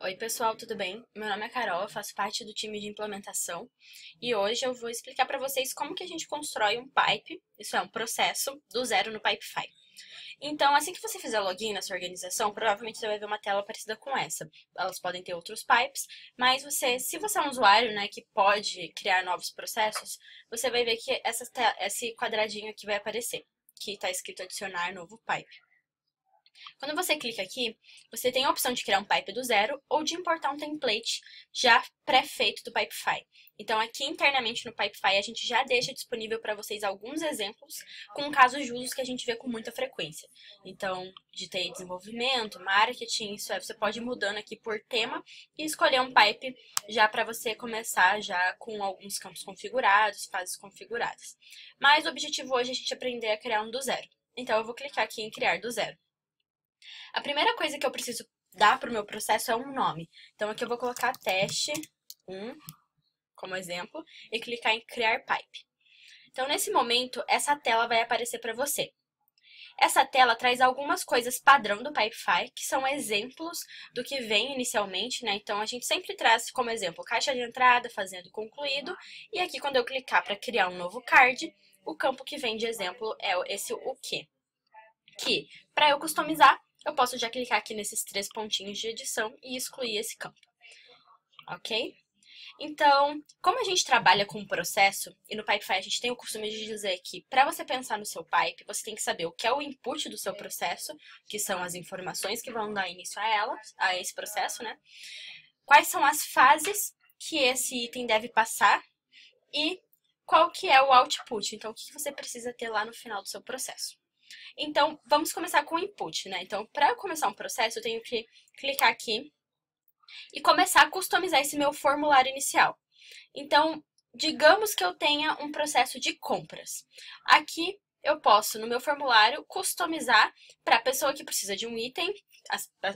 Oi, pessoal, tudo bem? Meu nome é Carol, eu faço parte do time de implementação e hoje eu vou explicar para vocês como que a gente constrói um pipe, isso é um processo, do zero no Pipefy. Então, assim que você fizer login na sua organização, provavelmente você vai ver uma tela parecida com essa. Elas podem ter outros pipes, mas se você é um usuário, né, que pode criar novos processos, você vai ver que esse quadradinho aqui vai aparecer, que está escrito adicionar novo pipe. Quando você clica aqui, você tem a opção de criar um pipe do zero ou de importar um template já pré-feito do Pipefy. Então, aqui internamente no Pipefy, a gente já deixa disponível para vocês alguns exemplos com casos de usos que a gente vê com muita frequência. Então, de TI desenvolvimento, marketing, isso é, você pode ir mudando aqui por tema e escolher um pipe já para você começar já com alguns campos configurados, fases configuradas. Mas o objetivo hoje é a gente aprender a criar um do zero. Então, eu vou clicar aqui em criar do zero. A primeira coisa que eu preciso dar para o meu processo é um nome. Então, aqui eu vou colocar teste 1 como exemplo e clicar em criar pipe. Então, nesse momento, essa tela vai aparecer para você. Essa tela traz algumas coisas padrão do Pipefy, que são exemplos do que vem inicialmente, né? Então, a gente sempre traz como exemplo caixa de entrada, fazendo concluído, e aqui quando eu clicar para criar um novo card, o campo que vem de exemplo é esse o que, para eu customizar, eu posso já clicar aqui nesses três pontinhos de edição e excluir esse campo, ok? Então, como a gente trabalha com o processo, e no Pipefy a gente tem o costume de dizer que para você pensar no seu pipe, você tem que saber o que é o input do seu processo, que são as informações que vão dar início a esse processo, né? Quais são as fases que esse item deve passar e qual que é o output, então o que você precisa ter lá no final do seu processo. Então, vamos começar com o input, né? Então, para começar um processo, eu tenho que clicar aqui e começar a customizar esse meu formulário inicial. Então, digamos que eu tenha um processo de compras. Aqui eu posso, no meu formulário, customizar para a pessoa que precisa de um item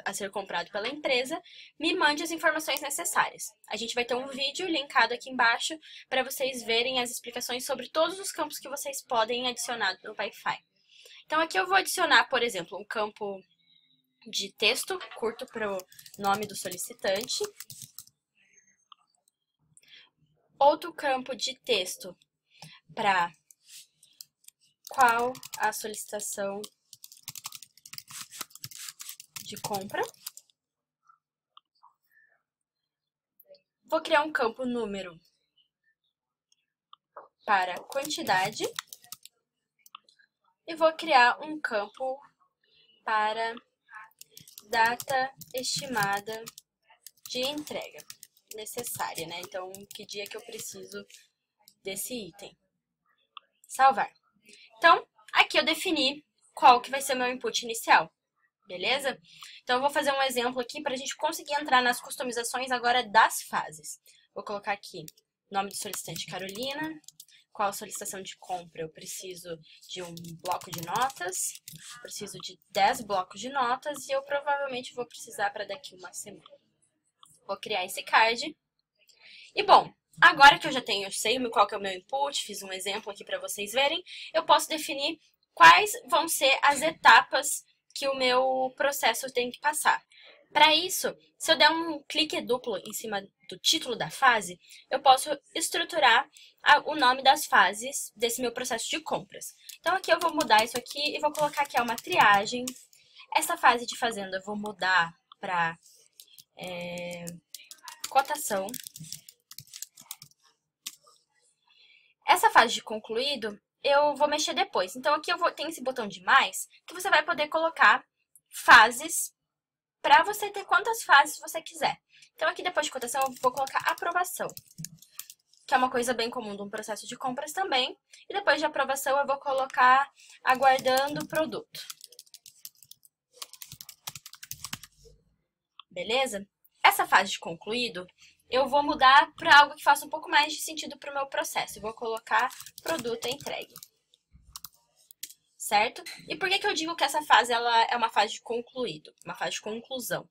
a ser comprado pela empresa, me mande as informações necessárias. A gente vai ter um vídeo linkado aqui embaixo para vocês verem as explicações sobre todos os campos que vocês podem adicionar no Pipefy. Então, aqui eu vou adicionar, por exemplo, um campo de texto curto para o nome do solicitante. Outro campo de texto para qual a solicitação de compra. Vou criar um campo número para quantidade. E vou criar um campo para data estimada de entrega necessária, né? Então, que dia que eu preciso desse item. Salvar. Então, aqui eu defini qual que vai ser o meu input inicial, beleza? Então, eu vou fazer um exemplo aqui para a gente conseguir entrar nas customizações agora das fases. Vou colocar aqui nome do solicitante Carolina, qual solicitação de compra eu preciso de um bloco de notas, preciso de 10 blocos de notas e eu provavelmente vou precisar para daqui uma semana. Vou criar esse card. E bom, agora que eu sei qual que é o meu input, fiz um exemplo aqui para vocês verem, eu posso definir quais vão ser as etapas que o meu processo tem que passar. Para isso, se eu der um clique duplo em cima do título da fase, eu posso estruturar o nome das fases desse meu processo de compras. Então, aqui eu vou mudar isso aqui e vou colocar que é uma triagem. Essa fase de fazenda eu vou mudar para cotação. Essa fase de concluído, eu vou mexer depois. Então, aqui tem esse botão de mais, que você vai poder colocar fases para você ter quantas fases você quiser. Então, aqui depois de cotação, eu vou colocar aprovação, que é uma coisa bem comum de um processo de compras também. E depois de aprovação, eu vou colocar aguardando o produto. Beleza? Essa fase de concluído, eu vou mudar para algo que faça um pouco mais de sentido para o meu processo. Eu vou colocar produto entregue. Certo? E por que eu digo que essa fase ela é uma fase de concluído, uma fase de conclusão?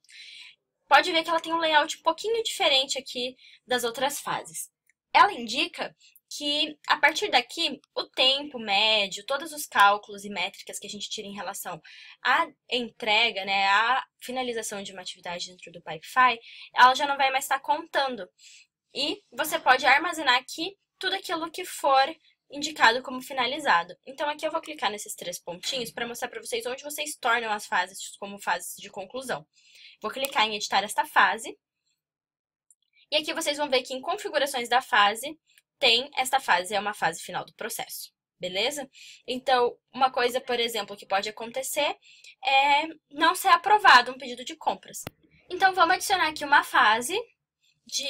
Pode ver que ela tem um layout um pouquinho diferente aqui das outras fases. Ela indica que a partir daqui, o tempo médio, todos os cálculos e métricas que a gente tira em relação à entrega, né, à finalização de uma atividade dentro do Pipefy, ela já não vai mais estar contando. E você pode armazenar aqui tudo aquilo que for indicado como finalizado. Então, aqui eu vou clicar nesses 3 pontinhos para mostrar para vocês onde vocês tornam as fases como fases de conclusão. Vou clicar em editar esta fase. E aqui vocês vão ver que em configurações da fase, tem esta fase, é uma fase final do processo, beleza? Então, uma coisa, por exemplo, que pode acontecer é não ser aprovado um pedido de compras. Então, vamos adicionar aqui uma fase de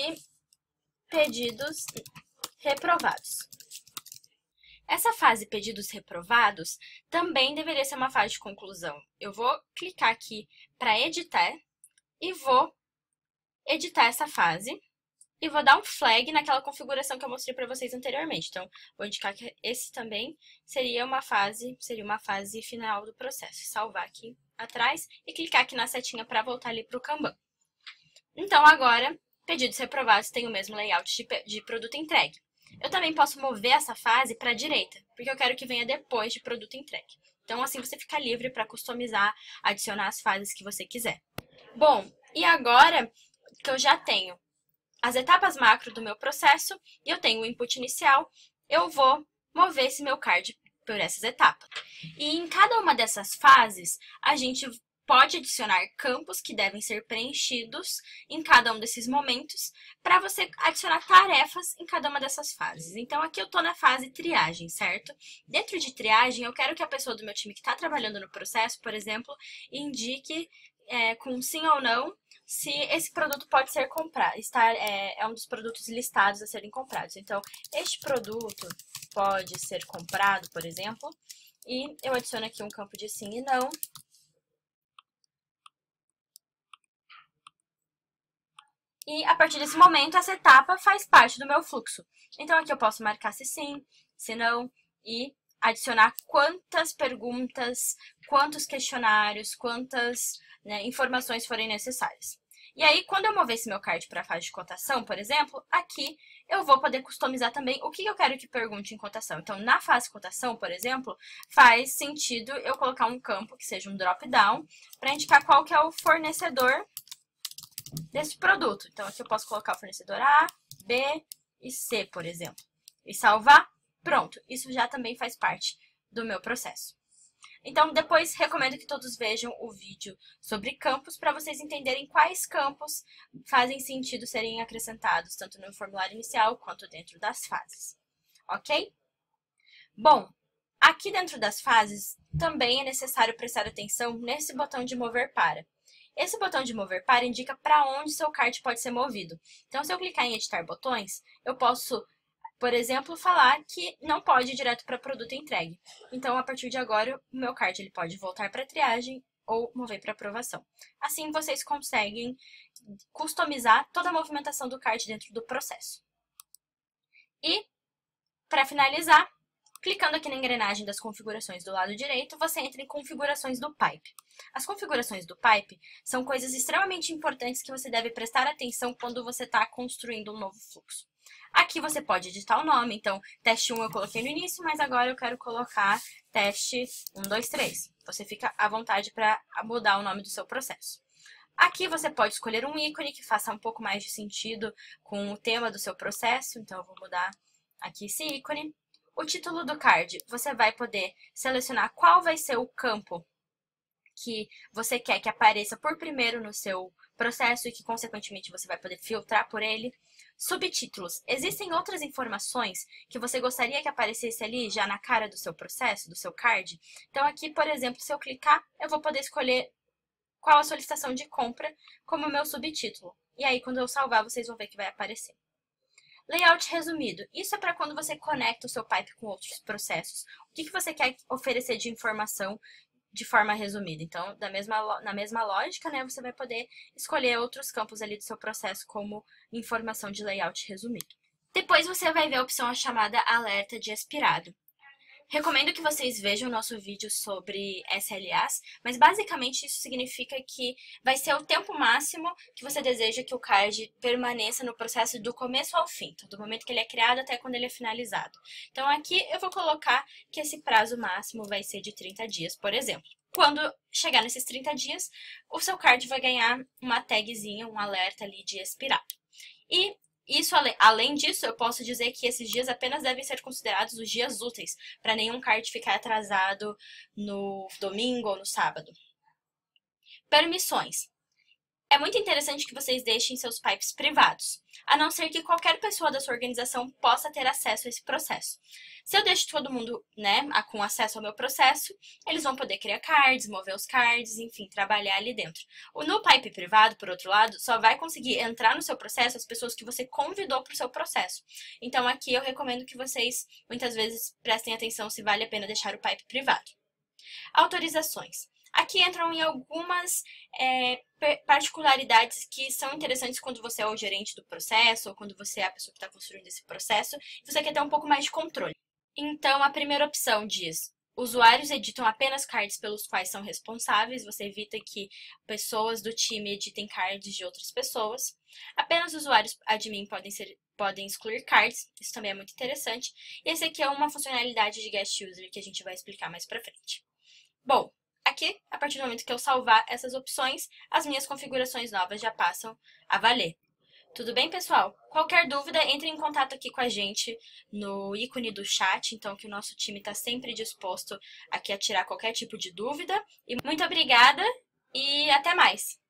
pedidos reprovados. Essa fase pedidos reprovados também deveria ser uma fase de conclusão. Eu vou clicar aqui para editar e vou editar essa fase. E vou dar um flag naquela configuração que eu mostrei para vocês anteriormente. Então, vou indicar que esse também seria uma fase final do processo. Salvar aqui atrás e clicar aqui na setinha para voltar ali para o Kanban. Então, agora, pedidos reprovados tem o mesmo layout de produto entregue. Eu também posso mover essa fase para a direita, porque eu quero que venha depois de produto entregue. Então, assim você fica livre para customizar, adicionar as fases que você quiser. Bom, e agora que eu já tenho as etapas macro do meu processo e eu tenho o input inicial, eu vou mover esse meu card por essas etapas. E em cada uma dessas fases, a gente pode adicionar campos que devem ser preenchidos em cada um desses momentos para você adicionar tarefas em cada uma dessas fases. Então, aqui eu estou na fase triagem, certo? Dentro de triagem, eu quero que a pessoa do meu time que está trabalhando no processo, por exemplo, indique com sim ou não se esse produto pode ser comprado, é um dos produtos listados a serem comprados. Então, este produto pode ser comprado, por exemplo, e eu adiciono aqui um campo de sim e não. E a partir desse momento, essa etapa faz parte do meu fluxo. Então, aqui eu posso marcar se sim, se não, e adicionar quantas perguntas, quantos questionários, quantas informações forem necessárias. E aí, quando eu mover esse meu card para a fase de cotação, por exemplo, aqui eu vou poder customizar também o que eu quero que pergunte em cotação. Então, na fase de cotação, por exemplo, faz sentido eu colocar um campo que seja um drop-down para indicar qual que é o fornecedor desse produto. Então, aqui eu posso colocar o fornecedor A, B e C, por exemplo. E salvar, pronto. Isso já também faz parte do meu processo. Então, depois recomendo que todos vejam o vídeo sobre campos para vocês entenderem quais campos fazem sentido serem acrescentados, tanto no formulário inicial quanto dentro das fases. Ok? Bom, aqui dentro das fases também é necessário prestar atenção nesse botão de mover para. Esse botão de mover para indica para onde seu card pode ser movido. Então, se eu clicar em editar botões, eu posso, por exemplo, falar que não pode ir direto para produto entregue. Então, a partir de agora, o meu card ele pode voltar para triagem ou mover para aprovação. Assim, vocês conseguem customizar toda a movimentação do card dentro do processo. E, para finalizar, clicando aqui na engrenagem das configurações do lado direito, você entra em configurações do pipe. As configurações do pipe são coisas extremamente importantes que você deve prestar atenção quando você está construindo um novo fluxo. Aqui você pode editar o nome, então teste 1 eu coloquei no início, mas agora eu quero colocar teste 1, 2, 3. Você fica à vontade para mudar o nome do seu processo. Aqui você pode escolher um ícone que faça um pouco mais de sentido com o tema do seu processo, então eu vou mudar aqui esse ícone. O título do card, você vai poder selecionar qual vai ser o campo que você quer que apareça por primeiro no seu processo e que, consequentemente, você vai poder filtrar por ele. Subtítulos. Existem outras informações que você gostaria que aparecesse ali já na cara do seu processo, do seu card? Então, aqui, por exemplo, se eu clicar, eu vou poder escolher qual a solicitação de compra como meu subtítulo. E aí, quando eu salvar, vocês vão ver que vai aparecer. Layout resumido. Isso é para quando você conecta o seu pipe com outros processos. O que você quer oferecer de informação de forma resumida. Então, na mesma lógica, né, você vai poder escolher outros campos ali do seu processo como informação de layout resumido. Depois você vai ver a opção chamada alerta de expirado. Recomendo que vocês vejam o nosso vídeo sobre SLAs, mas basicamente isso significa que vai ser o tempo máximo que você deseja que o card permaneça no processo do começo ao fim, então, do momento que ele é criado até quando ele é finalizado. Então aqui eu vou colocar que esse prazo máximo vai ser de 30 dias, por exemplo. Quando chegar nesses 30 dias, o seu card vai ganhar uma tagzinha, um alerta ali de expirado. E isso, além disso, eu posso dizer que esses dias apenas devem ser considerados os dias úteis, para nenhum card ficar atrasado no domingo ou no sábado. Permissões. É muito interessante que vocês deixem seus pipes privados, a não ser que qualquer pessoa da sua organização possa ter acesso a esse processo. Se eu deixo todo mundo, com acesso ao meu processo, eles vão poder criar cards, mover os cards, enfim, trabalhar ali dentro. No pipe privado, por outro lado, só vai conseguir entrar no seu processo as pessoas que você convidou para o seu processo. Então aqui eu recomendo que vocês, muitas vezes, prestem atenção se vale a pena deixar o pipe privado. Autorizações. Aqui entram em algumas particularidades que são interessantes quando você é o gerente do processo ou quando você é a pessoa que está construindo esse processo e você quer ter um pouco mais de controle. Então, a primeira opção diz: usuários editam apenas cards pelos quais são responsáveis, você evita que pessoas do time editem cards de outras pessoas. Apenas usuários admin podem excluir cards, isso também é muito interessante. E esse aqui é uma funcionalidade de guest user que a gente vai explicar mais pra frente. Bom, aqui, a partir do momento que eu salvar essas opções, as minhas configurações novas já passam a valer. Tudo bem, pessoal? Qualquer dúvida, entre em contato aqui com a gente no ícone do chat, então que o nosso time está sempre disposto aqui a tirar qualquer tipo de dúvida. E muito obrigada e até mais!